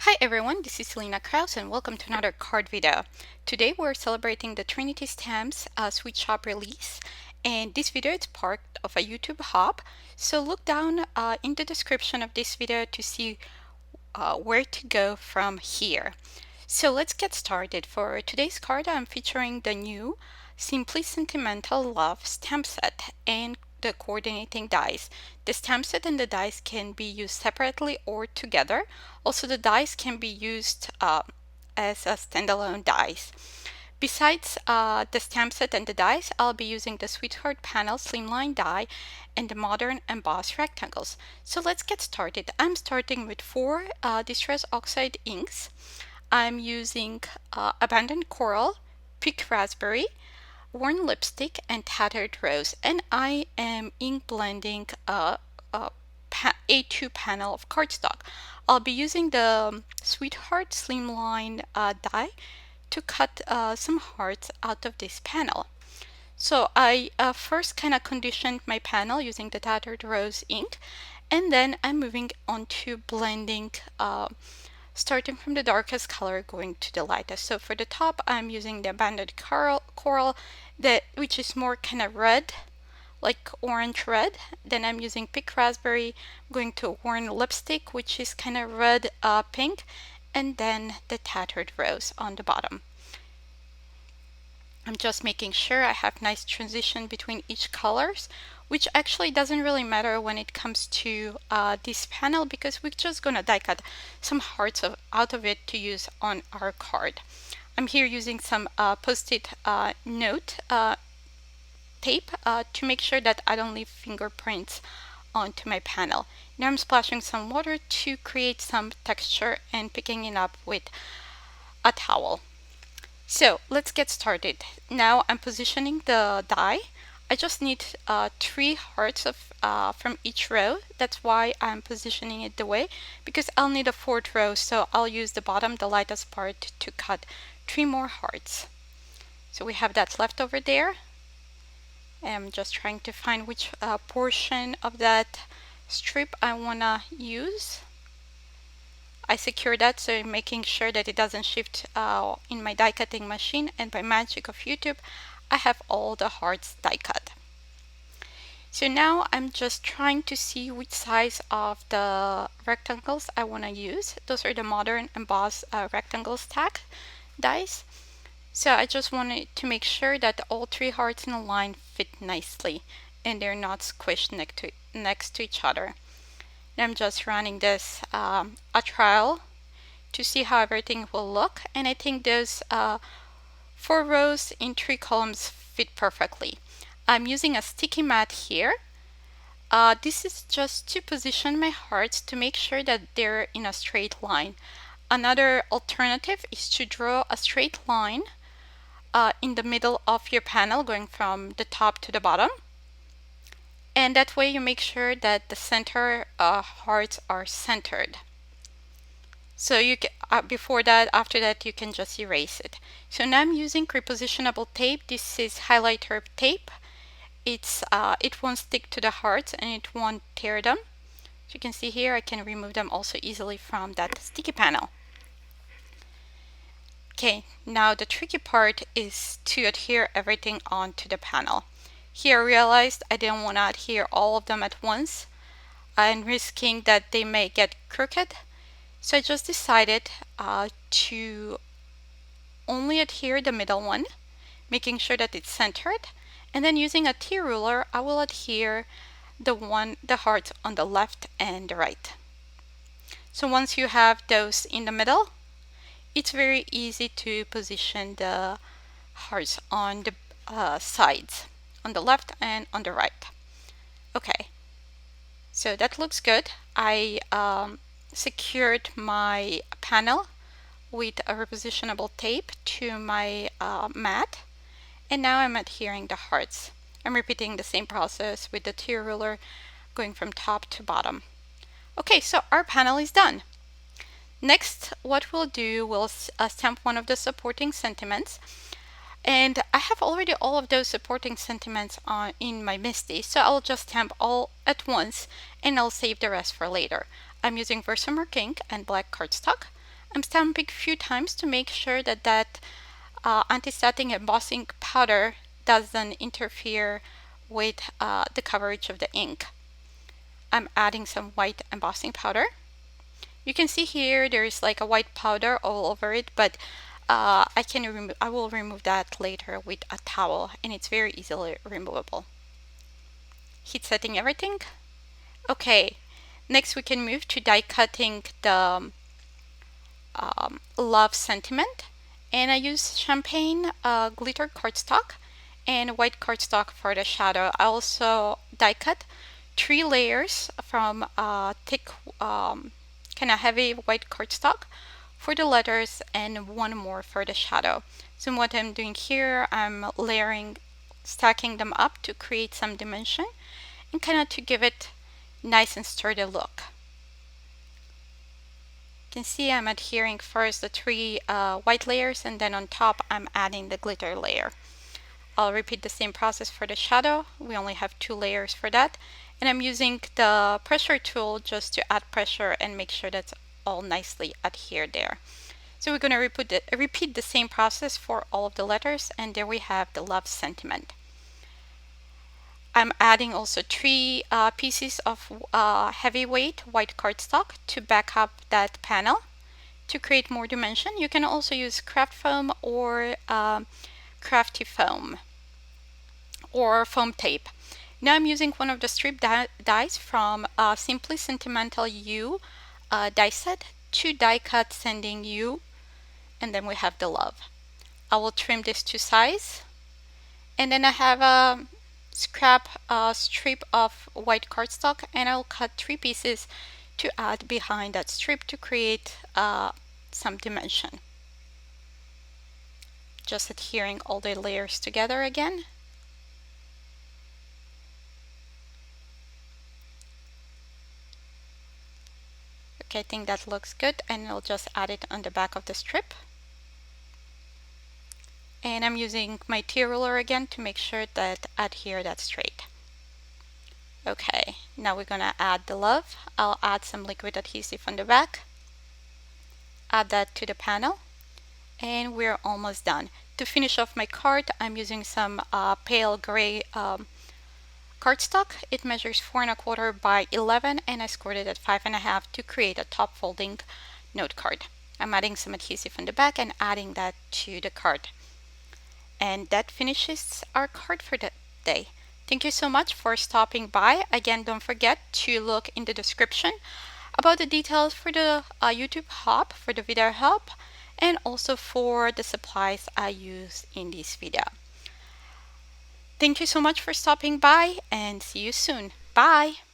Hi everyone, this is Selena Kraus and welcome to another card video. Today we're celebrating the Trinity Stamps Sweet Shop release, and this video is part of a YouTube hub, so look down in the description of this video to see where to go from here. So let's get started. For today's card I'm featuring the new Simply Sentimental Love stamp set and the coordinating dies. The stamp set and the dies can be used separately or together. Also, the dies can be used as a standalone dies. Besides the stamp set and the dies, I'll be using the Sweetheart Panel Slimline die and the Modern Embossed rectangles. So let's get started. I'm starting with 4 Distress Oxide inks. I'm using Abandoned Coral, Pink Raspberry, Worn Lipstick, and Tattered Rose, and I am ink blending A2 panel of cardstock. I'll be using the Sweetheart Slimline die to cut some hearts out of this panel. So I first kind of conditioned my panel using the Tattered Rose ink, and then I'm moving on to blending starting from the darkest color going to the lightest. So for the top I'm using the Abandoned Coral which is more kind of red, like orange red. Then I'm using Pink Raspberry, going to Worn Lipstick, which is kind of red pink, and then the Tattered Rose on the bottom. I'm just making sure I have nice transition between each colors, which actually doesn't really matter when it comes to this panel because we're just gonna die cut some hearts out of it to use on our card. I'm here using some post-it note tape to make sure that I don't leave fingerprints onto my panel. Now I'm splashing some water to create some texture and picking it up with a towel. So let's get started. Now I'm positioning the die. I just need 3 hearts from each row. That's why I'm positioning it the way, because I'll need a 4th row, so I'll use the bottom, the lightest part, to cut 3 more hearts. So we have that left over there. I'm just trying to find which portion of that strip I wanna use. I secure that, so I'm making sure that it doesn't shift in my die cutting machine, and by magic of YouTube I have all the hearts die cut. So now I'm just trying to see which size of the rectangles I want to use. Those are the Modern Embossed rectangle stack dies. So I just wanted to make sure that all 3 hearts in a line fit nicely and they're not squished next to each other. I'm just running this a trial to see how everything will look, and I think those 4 rows in 3 columns fit perfectly. I'm using a sticky mat here. This is just to position my hearts to make sure that they're in a straight line. Another alternative is to draw a straight line in the middle of your panel going from the top to the bottom. And that way you make sure that the center hearts are centered. So you can, after that, you can just erase it. So now I'm using repositionable tape. This is highlighter tape. It won't stick to the hearts and it won't tear them. So you can see here, I can remove them also easily from that sticky panel. Okay, now the tricky part is to adhere everything onto the panel. Here I realized I didn't want to adhere all of them at once and risking that they may get crooked. So I just decided to only adhere the middle one, making sure that it's centered, and then using a T-ruler I will adhere the hearts on the left and the right. So once you have those in the middle, it's very easy to position the hearts on the sides, on the left and on the right. Okay, so that looks good. I secured my panel with a repositionable tape to my mat, and now I'm adhering the hearts. I'm repeating the same process with the T-ruler going from top to bottom. Okay, so our panel is done. Next, what we'll do, we'll stamp one of the supporting sentiments. And I have already all of those supporting sentiments in my MISTI, so I'll just stamp all at once and I'll save the rest for later. I'm using Versamark ink and black cardstock. I'm stamping a few times to make sure that anti-static embossing powder doesn't interfere with the coverage of the ink. I'm adding some white embossing powder. You can see here there's like a white powder all over it, but I will remove that later with a towel, and it's very easily removable. Heat setting everything. Okay, next we can move to die cutting the Love Sentiment, and I use champagne glitter cardstock and white cardstock for the shadow. I also die cut 3 layers from thick kind of heavy white cardstock for the letters and one more for the shadow. So what I'm doing here, I'm layering, stacking them up to create some dimension and kind of to give it nice and sturdy look. You can see I'm adhering first the 3 white layers, and then on top I'm adding the glitter layer. I'll repeat the same process for the shadow. We only have 2 layers for that, and I'm using the pressure tool just to add pressure and make sure that's all nicely adhered there. So we're going to repeat the same process for all of the letters, and there we have the Love Sentiment. I'm adding also 3 pieces of heavyweight white cardstock to back up that panel to create more dimension. You can also use craft foam or crafty foam or foam tape. Now I'm using one of the strip dies from Simply Sentimental U die set to die cut, sending U, and then we have the love. I will trim this to size, and then I have a scrap strip of white cardstock, and I'll cut 3 pieces to add behind that strip to create some dimension. Just adhering all the layers together again. Okay, I think that looks good, and I'll just add it on the back of the strip. And I'm using my T-ruler again to make sure that I adhere that straight. Okay, now we're gonna add the love. I'll add some liquid adhesive on the back. Add that to the panel, and we're almost done. To finish off my card, I'm using some pale gray cardstock. It measures 4 1/4 by 11, and I scored it at 5 1/2 to create a top folding note card. I'm adding some adhesive on the back and adding that to the card. And that finishes our card for the day. Thank you so much for stopping by. Again, don't forget to look in the description about the details for the YouTube hub, for the video hub, and also for the supplies I use in this video. Thank you so much for stopping by, and see you soon. Bye!